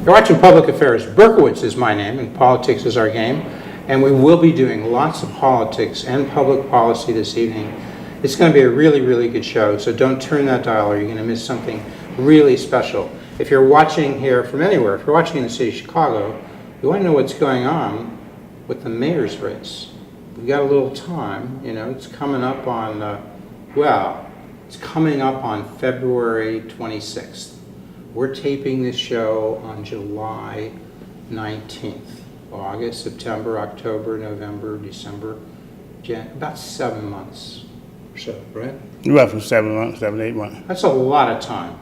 You're watching Public Affairs. Berkowitz is my name, and politics is our game. And we will be doing lots of politics and public policy this evening. It's going to be a really, really good show, so don't turn that dial or you're going to miss something really special. If you're watching here from anywhere, if you're watching in the city of Chicago, you want to know what's going on with the mayor's race. We've got a little time, you know, it's coming up on, it's coming up on February 26th. We're taping this show on July 19th. August, September, October, November, December, about 7 months or so, right? Roughly 7 months, 7, 8 months. That's a lot of time.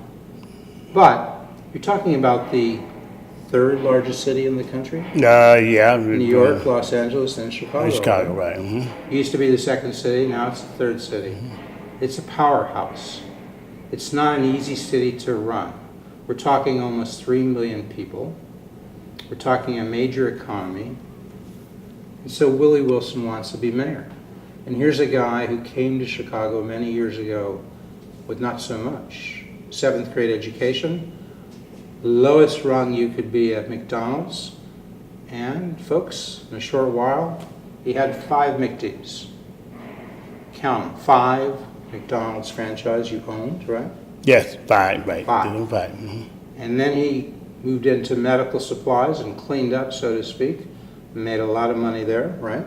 But you're talking about the third largest city in the country? Yeah. New York, Los Angeles, and Chicago. Chicago, right. Mm-hmm. It used to be the second city, now it's the third city. It's a powerhouse. It's not an easy city to run. We're talking almost 3 million people. We're talking a major economy. And so Willie Wilson wants to be mayor. And here's a guy who came to Chicago many years ago with not so much. 7th grade education, lowest rung you could be at McDonald's. And folks, in a short while, he had 5 McD's. Count them, 5 McDonald's franchise you owned, right? Yes, 5, right. 5. Mm-hmm. And then he moved into medical supplies and cleaned up, so to speak. Made a lot of money there, right?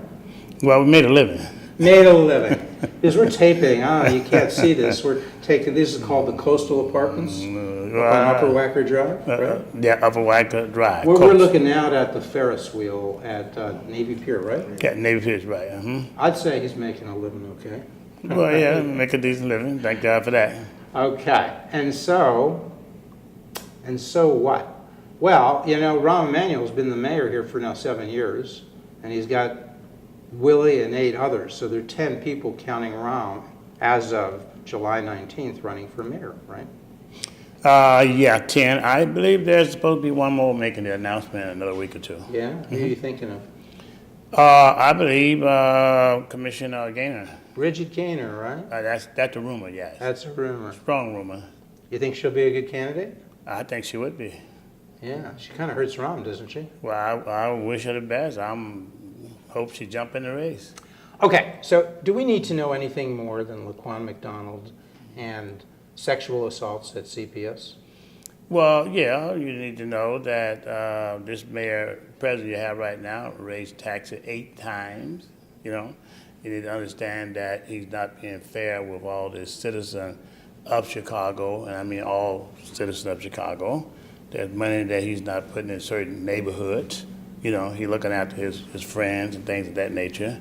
Well, we made a living. Made a living. Because we're taping, you can't see this. We're taking, this is called the Coastal Apartments on Upper Wacker Drive, right? Yeah, Upper Wacker Drive. We're looking out at the Ferris wheel at Navy Pier, right? Yeah, Navy Pier's right. Mm-hmm. I'd say he's making a living okay. Well, yeah, make a decent living. Thank God for that. Okay, and so what? Well, you know, Rahm Emanuel's been the mayor here for now 7 years, and he's got Willie and 8 others, so there are 10 people counting Rahm as of July 19th running for mayor, right? Yeah, 10. I believe there's supposed to be one more making the announcement in another week or 2. Yeah? Who are you thinking of? I believe Commissioner Gaynor. Bridget Gaynor, right? That's a rumor, yes. That's a rumor. Strong rumor. You think she'll be a good candidate? I think she would be. Yeah, she kind of hurts Rahm, doesn't she? Well, I wish her the best. Hope she jump in the race. Okay, so do we need to know anything more than Laquan McDonald and sexual assaults at CPS? Well, yeah, you need to know that this mayor president you have right now raised taxes 8 times. You know, you need to understand that he's not being fair with all the citizens of Chicago, and I mean all citizens of Chicago. There's money that he's not putting in certain neighborhoods. You know, he's looking after his friends and things of that nature.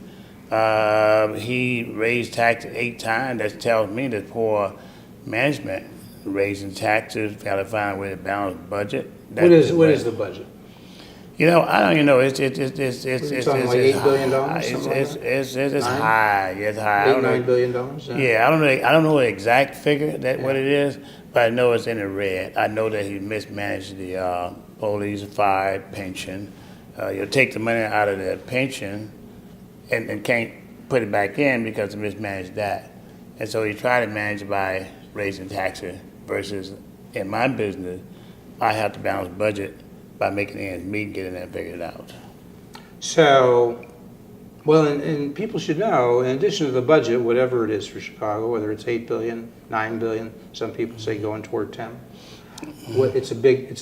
He raised taxes 8 times. That tells me that poor management raising taxes, got to find a way to balance the budget. What is the budget? You know, I don't even know. It's something like $8 billion. It's high. It's high. $9 billion. Yeah, I don't know the exact figure what it is, but I know it's in the red. I know that he mismanaged the police, fire, pension. You'll take the money out of the pension and can't put it back in because he mismanaged that. And so he tried to manage it by raising taxes versus in my business, I have to balance budget by making ends meet and getting that figured out. So, well, and people should know, in addition to the budget, whatever it is for Chicago, whether it's $8 billion, $9 billion, some people say going toward 10. It's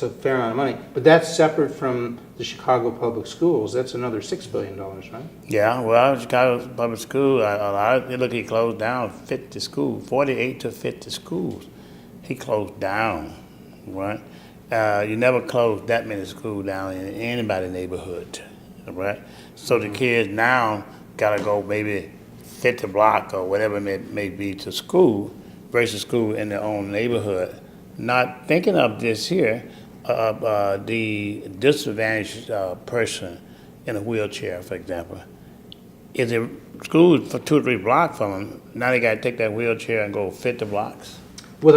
a fair amount of money, but that's separate from the Chicago Public Schools. That's another $6 billion, right? Yeah, well, Chicago Public School, he closed down 50 schools, 48 to 50 schools. He closed down, right? You never close that many schools down in anybody's neighborhood, right? So the kids now gotta go maybe 50 block or whatever it may be to school versus school in their own neighborhood. Not thinking of this here, the disadvantaged person in a wheelchair, for example. Is it school for 2 or 3 blocks from them? Now they got to take that wheelchair and go 50 blocks. Well,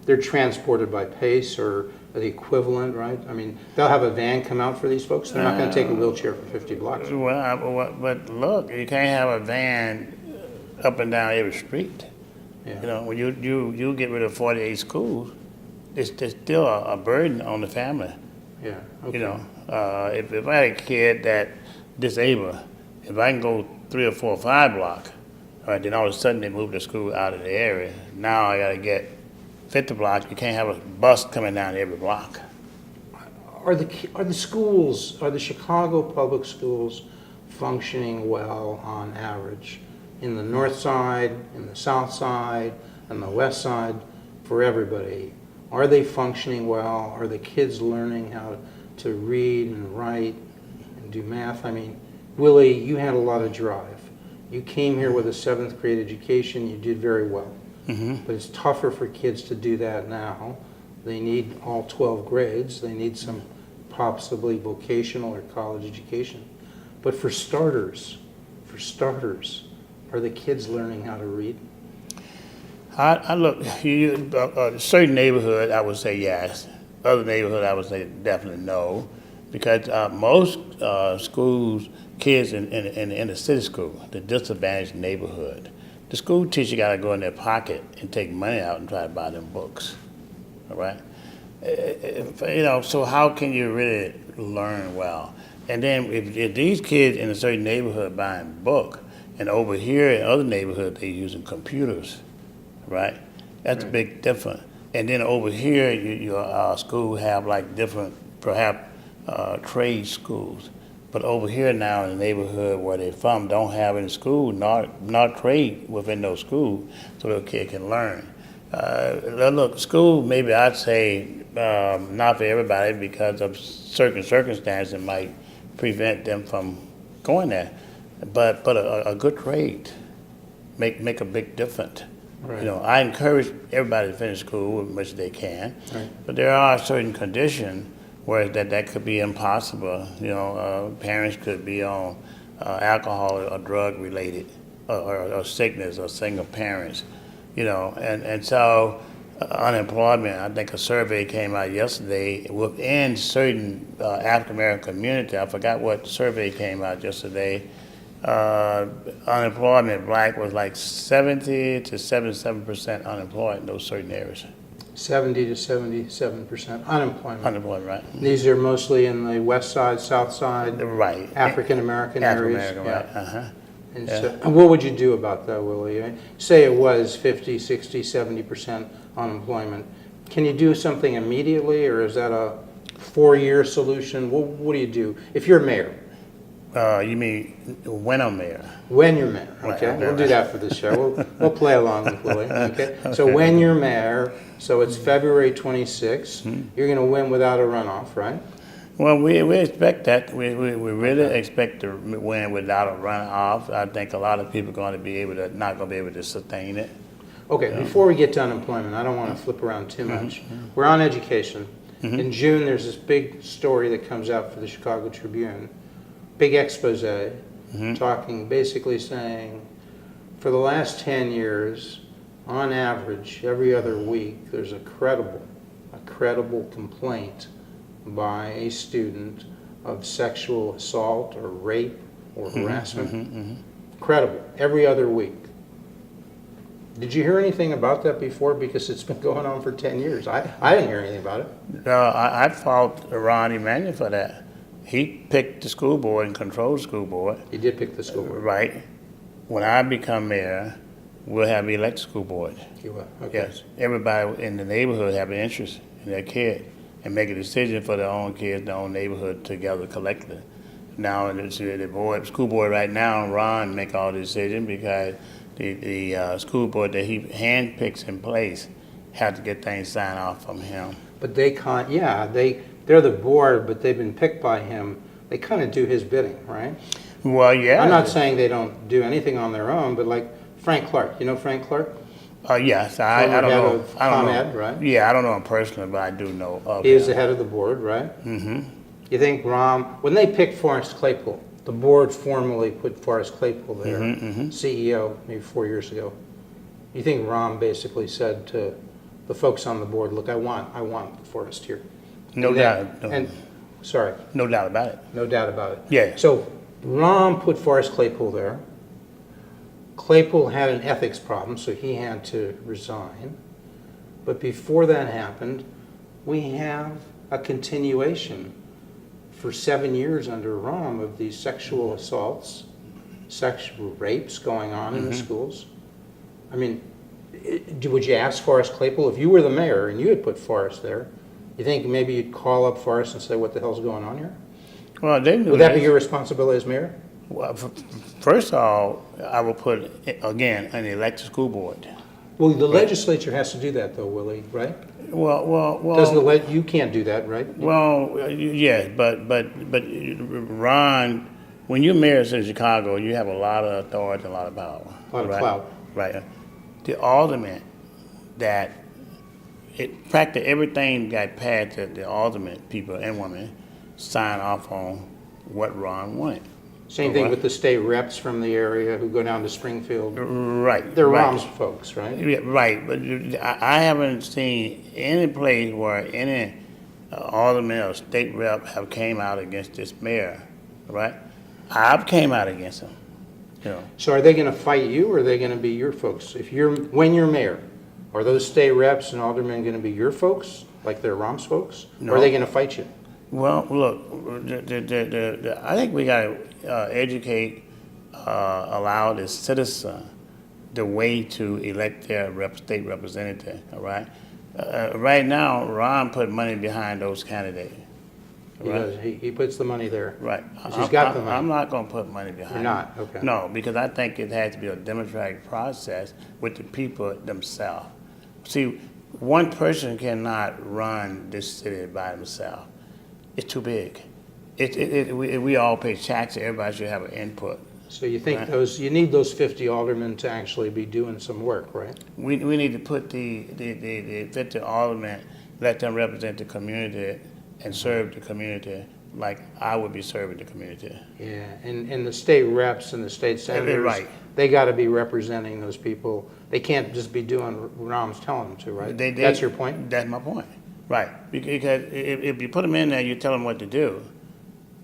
they're transported by PACE or the equivalent, right? I mean, they'll have a van come out for these folks. They're not going to take a wheelchair for 50 blocks. Well, but look, you can't have a van up and down every street. Yeah. You know, when you get rid of 48 schools, it's still a burden on the family. Yeah, okay. You know, if I had a kid that disabled, if I can go 3 or 4 or 5 blocks, all right, then all of a sudden they move the school out of the area. Now I got to get 50 blocks. You can't have a bus coming down every block. Are the schools, are the Chicago public schools functioning well on average? In the north side, in the south side, and the west side, for everybody? Are they functioning well? Are the kids learning how to read and write and do math? I mean, Willie, you had a lot of drive. You came here with a 7th grade education, you did very well. But it's tougher for kids to do that now. They need all 12 grades. They need some possibly vocational or college education. But for starters, are the kids learning how to read? I look, certain neighborhood, I would say yes. Other neighborhood, I would say definitely no. Because most schools, kids in the city school, the disadvantaged neighborhood, the school teacher got to go in their pocket and take money out and try to buy them books, all right? So how can you really learn well? And then if these kids in a certain neighborhood buying book, and over here in other neighborhoods they're using computers, right? That's a big difference. And then over here, your school have like different, perhaps, trade schools. But over here now in the neighborhood where they're from, don't have any school, not trade within those schools, so the kid can learn. Look, school, maybe I'd say not for everybody because of certain circumstances might prevent them from going there. But a good trade make a big difference. Right. I encourage everybody to finish school as much as they can. Right. But there are certain conditions where that could be impossible. Parents could be on alcohol or drug related, or sickness, or single parents. And so unemployment. I think a survey came out yesterday within certain African American community. I forgot what survey came out yesterday. Unemployment, black was like 70 to 77% unemployed in those certain areas. 70 to 77% unemployment. Unemployment, right. These are mostly in the west side, south side, right. African American areas. African-American, right. And so, what would you do about that, Willie? Say it was 50, 60, 70% unemployment. Can you do something immediately, or is that a 4-year solution? What do you do if you're mayor? You mean when I'm mayor? When you're mayor, okay? Right. We'll do that for this show. We'll play along with Willie, okay? So when you're mayor, so it's February 26th, you're going to win without a runoff, right? Well, we expect that. We really expect to win without a runoff. I think a lot of people are going to be not going to be able to sustain it. Okay, before we get to unemployment, I don't want to flip around too much. We're on education. In June, there's this big story that comes out for the Chicago Tribune, big expose, basically saying, for the last 10 years, on average, every other week, there's a credible complaint by a student of sexual assault or rape or harassment. Credible, every other week. Did you hear anything about that before? Because it's been going on for 10 years. I didn't hear anything about it. No, I fault Rahm Emanuel for that. He picked the school board and controlled the school board. He did pick the school board. Right. When I become mayor, we'll have an elected school board. You will? Okay. Yes. Everybody in the neighborhood have an interest in their kid and make a decision for their own kids, their own neighborhood together collectively. Now, the school board right now, Ron make all the decisions because the school board that he handpicks in place have to get things signed off from him. But they can't, they're the board, but they've been picked by him. They kind of do his bidding, right? Well, yeah. I'm not saying they don't do anything on their own, but like Frank Clark, you know Frank Clark? Yes, I don't know. I don't know. Right? Yeah, I don't know him personally, but I do know of him. He is the him. head of the board, right? Mm-hmm. You think Rahm, when they picked Forrest Claypool, the board formally put Forrest Claypool there, CEO, maybe 4 years ago. You think Rahm basically said to the folks on the board, look, I want Forrest here. No doubt. Sorry. No doubt about it. No doubt about it. Yeah. So Rahm put Forrest Claypool there. Claypool had an ethics problem, so he had to resign. But before that happened, we have a continuation for 7 years under Rahm of these sexual assaults, sexual rapes going on in the schools. I mean, would you ask Forrest Claypool, if you were the mayor and you had put Forrest there, you think maybe you'd call up Forrest and say, what the hell's going on here? Well, they knew Would that be your responsibility as mayor? Well, first of all, I will put, again, an elected school board. Well, the legislature has to do that though, Willie, right? Well. Doesn't you can't do that, right? Well, yes, but Ron, when you're mayor of the city of Chicago, you have a lot of authority, a lot of power. A lot of right? clout. Right. The alderman that practically everything got passed that the alderman people and women signed off on what Ron wanted. Same thing with the state reps from the area who go down to Springfield. Right. They're right. Rahm's folks, right? Yeah, right, but I haven't seen any place where any alderman or state rep have came out against this mayor, right? I've came out against him, you know. So are they going to fight you, or are they going to be your folks? When you're mayor, are those state reps and aldermen going to be your folks, like they're Rahm's folks? No. Or are they going to fight you? Well, look, I think we got to educate, allow the citizen the way to elect their state representative, all right? Right now, Ron put money behind those candidates. He does. He puts the money there. Right. He's got the money. I'm not going to put money behind You're not? Okay. No, because I think it has to be a democratic process with the people themselves. See, one person cannot run this city by himself. It's too big. We all pay taxes. Everybody should have an input. So you think Right. you need those 50 aldermen to actually be doing some work, right? We need to put the 50 aldermen, let them represent the community and serve the community like I would be serving the community. Yeah, and the state reps and the state senators, right. They got to be representing those people. They can't just be doing what Rahm's telling them to, right? That's your point? That's my point. Right. Because if you put them in there, you tell them what to do,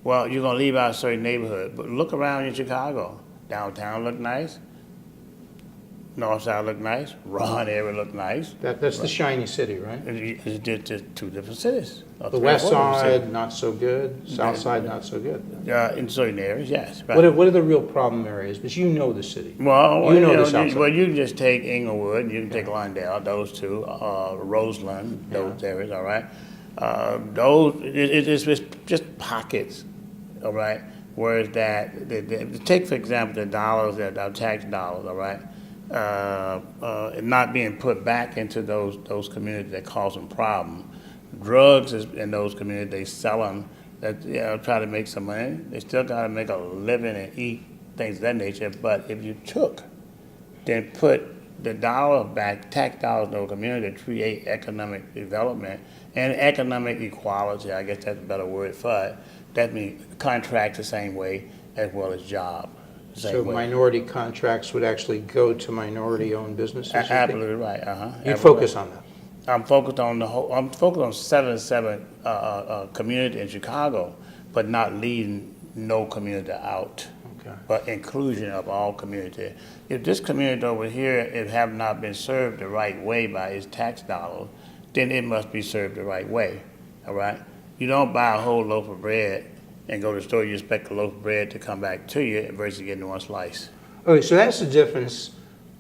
well, you're going to leave out a certain neighborhood. But look around in Chicago. Downtown look nice. North Side look nice. Ron area look nice. That's the shiny city, right? It's just two different cities. The west side, not so good. South side, not so good. In certain areas, yes. Right. What are the real problem areas? But you know the city. Well, you know the south side. Well, you can just take Inglewood, you can take Lawndale, those two, Roseland, those areas, all right? It's just pockets, all right? Whereas take, for example, the dollars, our tax dollars, all right? Not being put back into those communities that cause them problems. Drugs in those communities, they sell them, try to make some money. They still got to make a living and eat, things of that nature. But if you then put the dollar back, tax dollars in those communities to create economic development and economic equality, I guess that's a better word for it. That means contracts the same way as well as job. So minority contracts would actually go to minority-owned businesses? Absolutely right. You focus on that? I'm focused on I'm focused on 77 community in Chicago, but not leaving no community out. Okay. But inclusion of all community. If this community over here have not been served the right way by its tax dollars, then it must be served the right way. All right. You don't buy a whole loaf of bread and go to the store, you expect a loaf of bread to come back to you versus getting one slice. Okay, so that's the difference.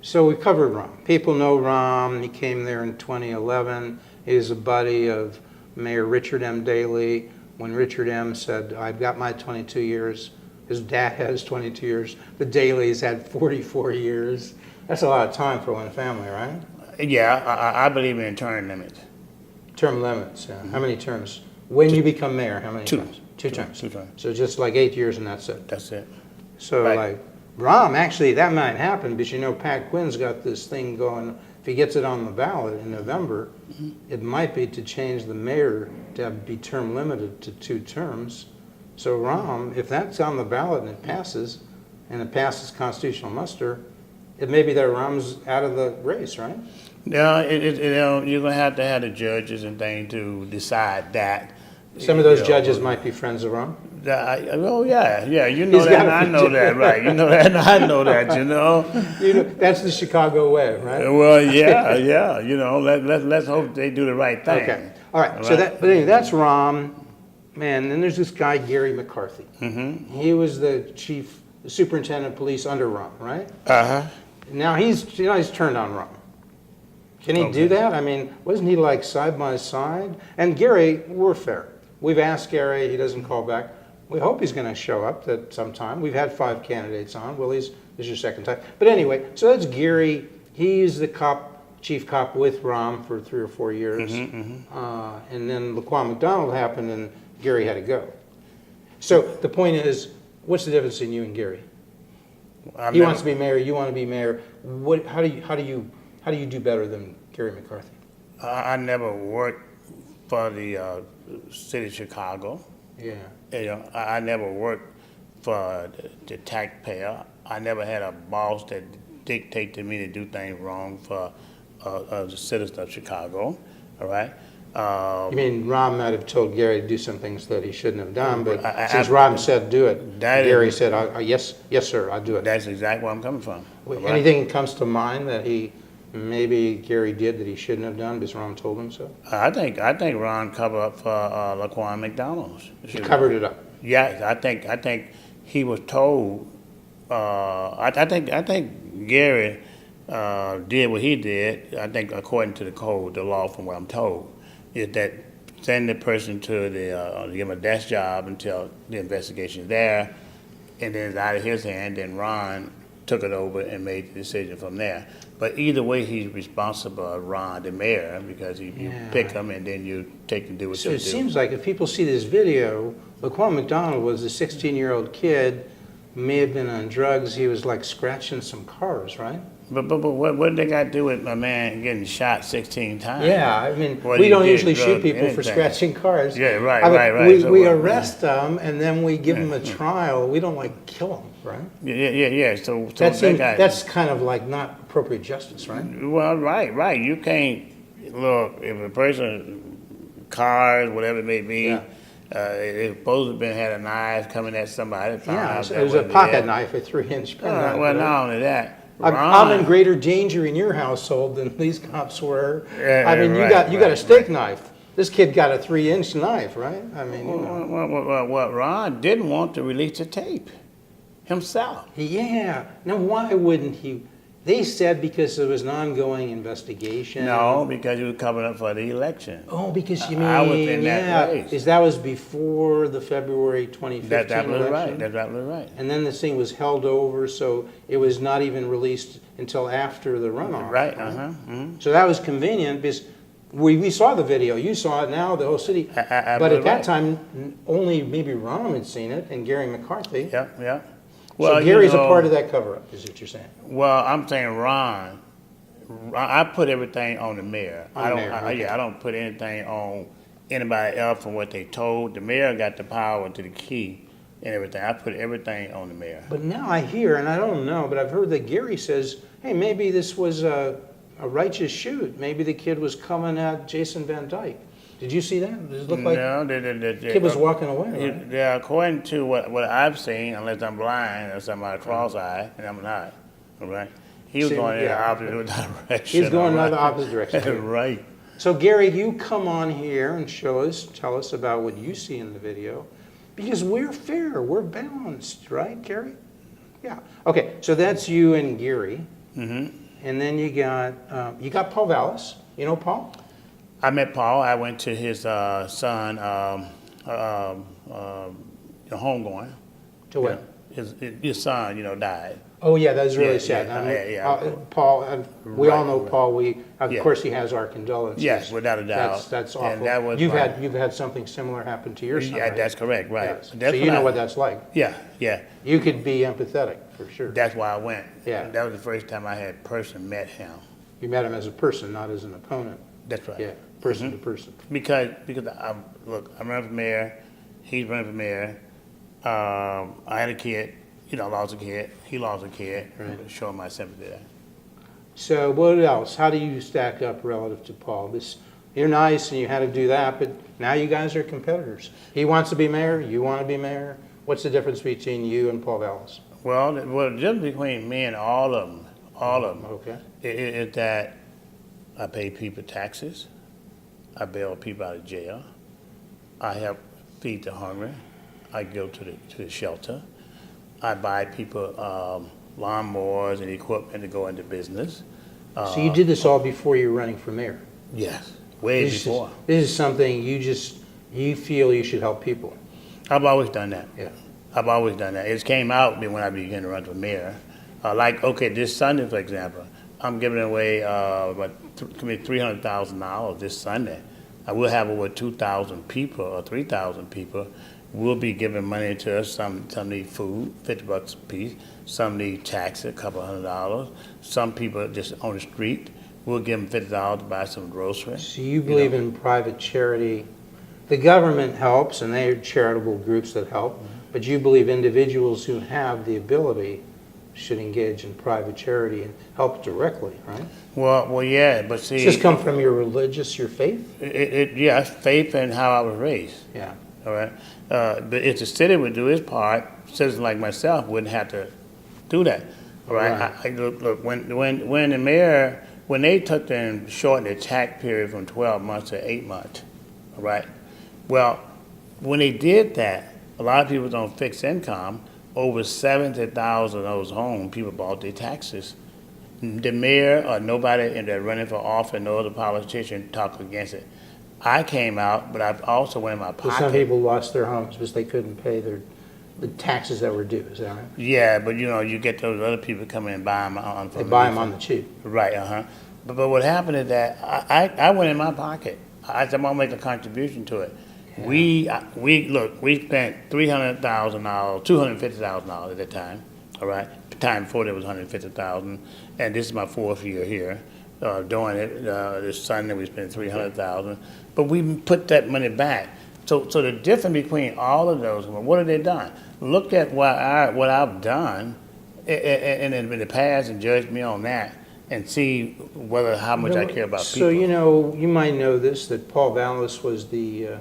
So we covered Rahm. People know Rahm. He came there in 2011. He was a buddy of Mayor Richard M. Daley. When Richard M. said, I've got my 22 years, his dad has 22 years. The Daleys had 44 years. That's a lot of time for one family, right? Yeah, I believe in term limits. Term limits, yeah. How many terms? When you become mayor, how many terms? Two terms. So just like 8 years and that's it. That's it. So Right. like Rahm, actually that might happen, but you know Pat Quinn's got this thing going. If he gets it on the ballot in November, it might be to change the mayor to be term limited to 2 terms. So Rahm, if that's on the ballot and it passes constitutional muster, it may be that Rahm's out of the race, right? Yeah, you're gonna have to have the judges and things to decide that. Some of those judges might be friends of Rahm. Oh yeah, you know He's that, got and a I know that, right? You know that, and I know that, you know. That's the Chicago way, right? Well, yeah. You know, let's hope they do the right thing. Okay. All right, so Right. but anyway, that's Rahm. Man, then there's this guy, Gary McCarthy. Mm-hmm. He was the superintendent of police under Rahm, right? Uh-huh. Now he's turned on Rahm. Can he do Okay. that? I mean, wasn't he like side by side? And Gary, we're fair. We've asked Gary, he doesn't call back. We hope he's going to show up at some time. We've had 5 candidates on. Willie's, this is your second time. But anyway, so that's Gary. He's the chief cop with Rahm for 3 or 4 years. And then Laquan McDonald happened and Gary had to go. So the point is, what's the difference in you and Gary? He wants to be mayor, you want to be mayor. How do you do better than Gary McCarthy? I never worked for the city of Chicago. Yeah. You know, I never worked for the taxpayer. I never had a boss that dictated to me to do things wrong for the citizens of Chicago. All right. You mean Rahm might have told Gary to do some things that he shouldn't have done, but since I- Rahm said do it, That Gary is- said, yes, sir, I'll do it. That's exactly where I'm coming from. all right? Anything comes to mind that maybe Gary did that he shouldn't have done because Rahm told him so? I think Ron covered up for Laquan McDonald's. He covered it up. Yes, I think he was told. I think Gary did what he did. I think according to the code, the law, from what I'm told, is that send the person to give him a desk job until the investigation is there, and then it's out of his hand. Then Ron took it over and made the decision from there. But either way, he's responsible, Ron, the mayor, because you pick him and then you take and do what So you it do. seems like if people see this video, Laquan McDonald was a 16-year-old kid, may have been on drugs. He was like scratching some cars, right? But what they got to do with my man getting shot 16 times? Yeah, I mean, What we he don't did, usually shoot drug, people for anything. scratching cars. Yeah, right, I mean, right. So We what- arrest them and then we give them a trial. We don't like kill them, right? Yeah. So That guy, that's kind of like not appropriate justice, right? well, right. You can't look if a person, cars, whatever it may be. Yeah. If supposed to have had a knife coming at somebody. found Yeah, out it that was a wasn't pocket there. knife, a 3-inch pen. Well, not only that. I'm Ron- in greater danger in your household than these cops were. Yeah, I mean, right, you got a right, steak right. knife. This kid got a 3-inch knife, right? I mean, you know. What Ron didn't want to release the tape himself. Yeah. Now, why wouldn't he? They said because there was an ongoing investigation. No, because he was covering up for the election. Oh, because you mean, I was in that race. That was before the February 2015 That's absolutely election? right. That's absolutely right. And then this thing was held over, so it was not even released until after the runoff. Right. Mm-hmm. So that was convenient because we saw the video. You saw it now, the whole city. But at Absolutely that right. time, only maybe Rahm had seen it and Gary McCarthy. Yeah. So Gary's a part of that cover-up, is what you're saying. Well, I'm saying Ron. I put everything on the mayor. On the mayor, okay. I don't put anything on anybody else from what they told. The mayor got the power to the key and everything. I put everything on the mayor. But now I hear, and I don't know, but I've heard that Gary says, hey, maybe this was a righteous shoot. Maybe the kid was coming at Jason Van Dyke. Did you see that? Does it look like No, the kid was walking away, right? Yeah, according to what I've seen, unless I'm blind or somebody cross-eyed, and I'm not, all right? He was See, going in the yeah. opposite direction. He's going all in the right? opposite direction. Right. So Gary, you come on here and tell us about what you see in the video, because we're fair, we're balanced, right, Gary? Yeah. Okay, so that's you and Gary. Mm-hmm. And then you got Paul Vallis. You know Paul? I met Paul. I went to his son homegoing. To what? His son, died. Oh yeah, that's really Yeah, sad. yeah, I mean, yeah. Paul, we all Right, know right. Paul. Of Yeah. course he has our condolences. Yes, without a doubt. That's And awful. that was you've my- had something similar happen to your son. Yeah, right? that's correct, right. Yes. That's So you know I- what that's like. Yeah. You could be empathetic for sure. That's why I went. Yeah. That was the first time I had personally met him. You met him as a person, not as an opponent. That's right. Yeah, person to person. Because I'm running for mayor, he's running for mayor. I had a kid, lost a kid. He lost a kid. Right. Showing my sympathy there. So what else? How do you stack up relative to Paul? You're nice and you had to do that, but now you guys are competitors. He wants to be mayor. You want to be mayor. What's the difference between you and Paul Vallis? Well, the difference between me and all of them, Okay. is that I pay people taxes. I bail people out of jail. I help feed the hungry. I go to the shelter. I buy people lawnmowers and equipment to go into business. So you did this all before you were running for mayor? Yes, way before. This is something you feel you should help people? I've always done that. Yeah. I've always done that. It came out when I began to run for mayor. This Sunday, for example, I'm giving away $300,000 this Sunday. I will have over 2,000 people or 3,000 people. We'll be giving money to us. Some need food, $50 a piece. Some need taxes, a couple $100. Some people just on the street. We'll give them $50 to buy some groceries. So you believe in private charity? The government helps, and they are charitable groups that help, but you believe individuals who have the ability should engage in private charity and help directly, right? Well, yeah, but see... Does this come from your faith? Yeah, faith and how I was raised. Yeah. All right? But if the city would do its part, citizens like myself wouldn't have to do that. All right? Right. Look, when the mayor, when they took and shortened the tax period from 12 months to 8 months, all right? Well, when they did that, a lot of people was on fixed income. Over 70,000 of those homes, people bought their taxes. The mayor or nobody in there running for office, no other politician talked against it. I came out, but I also went in my pocket. Some people lost their homes because they couldn't pay the taxes that were due. Is that right? Yeah, but you get those other people coming and buy them on. They buy them on the cheap. Right, But what happened is that I went in my pocket. I said I'm gonna make a contribution to it. Yeah. We spent $300,000, $250,000 at that time. All right, the time before there was $150,000, and this is my 4th year here. Doing it this Sunday, we spent $300,000, but we put that money back. So the difference between all of those, what have they done? Look at what I've done, in the past, and judge me on that, and see how much I care about people. So you might know this, that Paul Vallis was the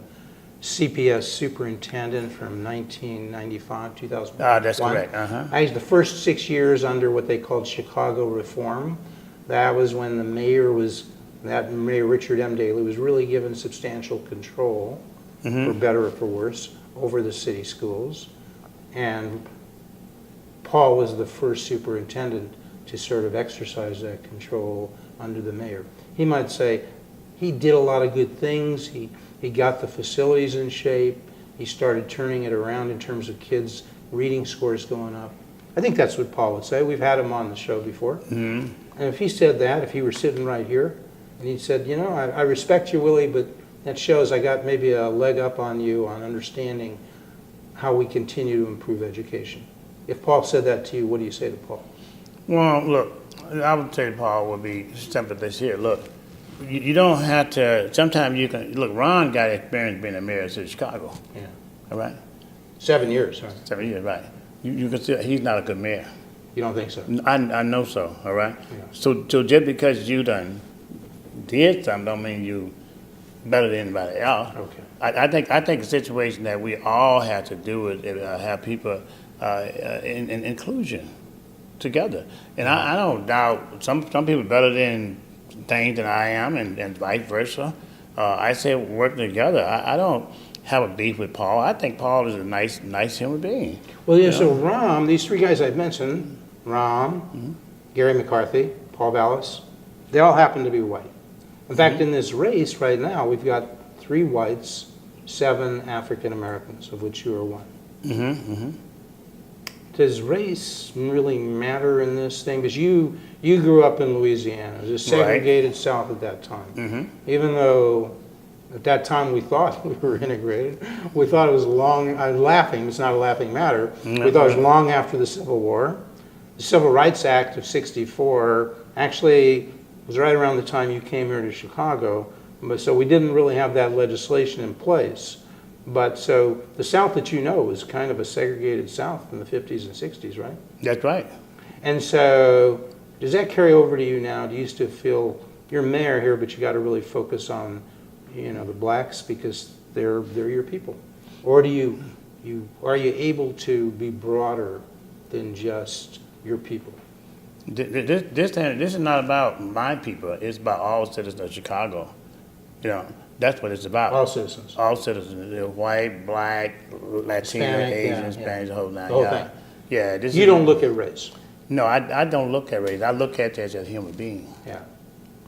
CPS superintendent from 1995, 2001. That's correct. Actually, the first 6 years under what they called Chicago Reform. That was when the mayor Mayor Richard M. Daley was really given substantial control, for better or for worse, over the city schools. And Paul was the first superintendent to sort of exercise that control under the mayor. He might say he did a lot of good things. He got the facilities in shape. He started turning it around in terms of kids' reading scores going up. I think that's what Paul would say. We've had him on the show before. And if he said that, if he were sitting right here, and he said, I respect you, Willie, but that shows I got maybe a leg up on you on understanding how we continue to improve education. If Paul said that to you, what do you say to Paul? Well, look, I would say Paul would be simple this here. Look, you don't have to, sometimes you can, look, Ron got experience being a mayor of the city of Chicago. Yeah. All right? 7 years, huh? 7 years, right. You can see he's not a good mayor. You don't think so? I know so, all right? Yeah. So just because you done did something don't mean you better than anybody else. Okay. I think a situation that we all have to do is have people in inclusion together. And I don't doubt some people better than things than I am, and vice versa. I say work together. I don't have a beef with Paul. I think Paul is a nice human being. Well, yeah, so Rahm, these 3 guys I've mentioned, Rahm, Gary McCarthy, Paul Vallis, they all happen to be white. In fact, in this race right now, we've got 3 whites, 7 African Americans, of which you are one. Does race really matter in this thing? Because you grew up in Louisiana. It was a segregated South at that time. Even though at that time we thought we were integrated, we thought it was long, I'm laughing, it's not a laughing matter, we thought it was long after the Civil War. The Civil Rights Act of '64 actually was right around the time you came here to Chicago, so we didn't really have that legislation in place. But so the South that you know was kind of a segregated South in the 50s and 60s, right? That's right. And so does that carry over to you now? Do you still feel you're mayor here, but you got to really focus on, the blacks because they're your people? Or are you able to be broader than just your people? This is not about my people. It's about all citizens of Chicago. You know, that's what it's about. All citizens. All citizens, white, black, Latino, Hispanic, Asian, yeah, Spanish, the whole nine. The whole yards. thing. Yeah, this You is, don't look at race. No, I don't look at race. I look at it as a human being. Yeah.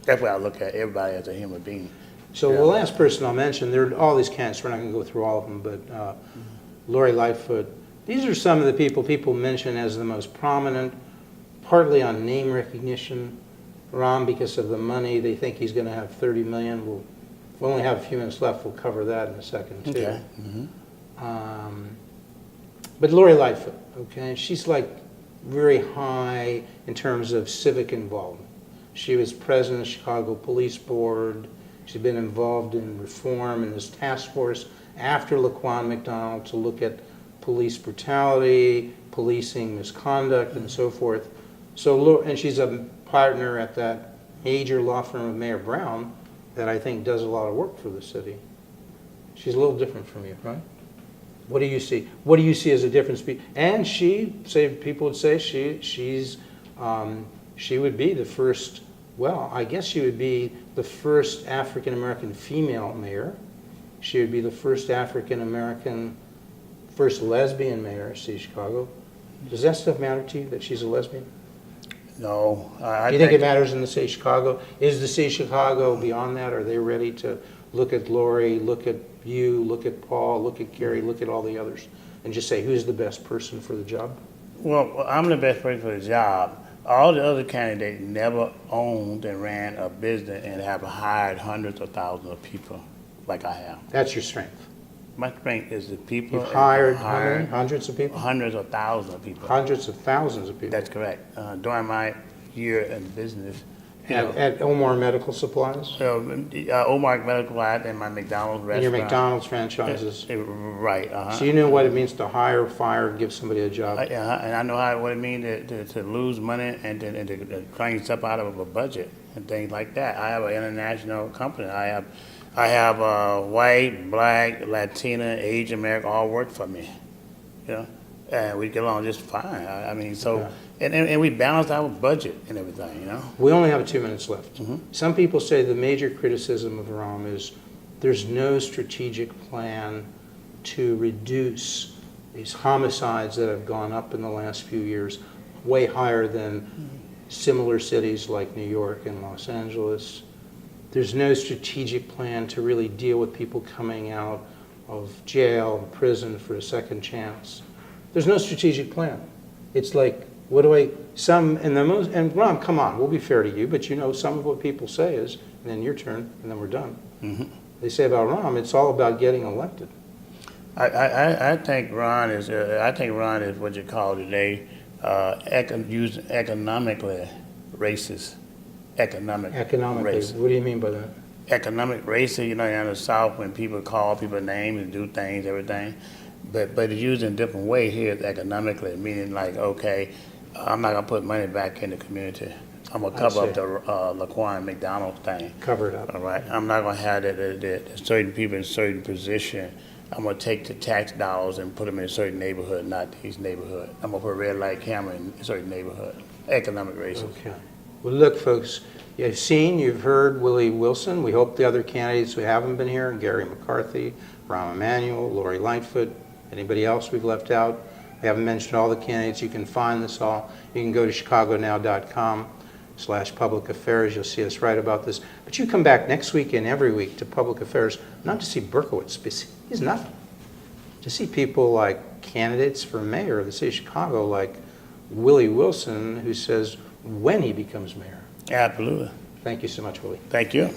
That's why I look at everybody as a human being. So Yeah. the last person I'll mention, there are all these candidates, we're not going to go through all of them, but Lori Lightfoot. These are some of the people mention as the most prominent, partly on name recognition. Rahm, because of the money, they think he's going to have 30 million. We only have a few minutes left. We'll cover that in a second, too. Okay. But Lori Lightfoot, okay, she's like very high in terms of civic involvement. She was president of the Chicago Police Board. She's been involved in reform in this task force after Laquan McDonald to look at police brutality, policing misconduct, and so forth. So, and she's a partner at that major law firm of Mayor Brown that I think does a lot of work for the city. She's a little different from you, right? What do you see? What do you see as a difference? And people would say she would be the first, well, I guess she would be the first African-American female mayor. She would be the first African-American, first lesbian mayor of the city of Chicago. Does that stuff matter to you, that she's a lesbian? No. Do you think it matters in the city of Chicago? Is the city of Chicago beyond that? Are they ready to look at Lori, look at you, look at Paul, look at Gary, look at all the others, and just say, who's the best person for the job? Well, I'm the best person for the job. All the other candidates never owned and ran a business and have hired hundreds of thousands of people like I have. That's your strength. My strength is the people. You've hired how many? Hundreds of people? Hundreds of thousands of people. Hundreds of thousands of people. That's correct. During my year in business. At Omar Medical Supplies? So, Omar Medical Lab and my McDonald's restaurant. And your McDonald's franchises? Right. So you know what it means to hire, fire, give somebody a job? And I know what it means to lose money and to clean stuff out of a budget and things like that. I have an international company. I have white, black, Latina, Asian American all work for me, you know, and we get along just fine. I mean, so, yeah. And we balance our budget and everything, you know. We only have 2 minutes left. Some people say the major criticism of Rahm is there's no strategic plan to reduce these homicides that have gone up in the last few years, way higher than similar cities like New York and Los Angeles. There's no strategic plan to really deal with people coming out of jail and prison for a second chance. There's no strategic plan. It's like, and Rahm, come on, we'll be fair to you, but you know, some of what people say is, and then your turn, and then we're done. They say about Rahm, it's all about getting elected. I think Ron is what you call today, using economically racist. Economically, racist. What do you mean by that? Economic racist, you know, in the South when people call people names and do things, everything. But it's used in a different way here economically, meaning like, okay, I'm not going to put money back in the community. I'm going to cover up the Laquan McDonald thing. Cover it up. All right. I'm not going to have that certain people in certain position. I'm going to take the tax dollars and put them in a certain neighborhood, not these neighborhood. I'm going to put a red light camera in a certain neighborhood. Economic racism. Okay. Well, look, folks, you've heard Willie Wilson. We hope the other candidates who haven't been here, Gary McCarthy, Rahm Emanuel, Lori Lightfoot, anybody else we've left out. We haven't mentioned all the candidates. You can find this all. You can go to chicagonow.com/public affairs. You'll see us write about this. But you come back next week and every week to public affairs, not to see Berkowitz, but he's nothing. To see people like candidates for mayor of the city of Chicago, like Willie Wilson, who says when he becomes mayor. Absolutely. Thank you so much, Willie. Thank you.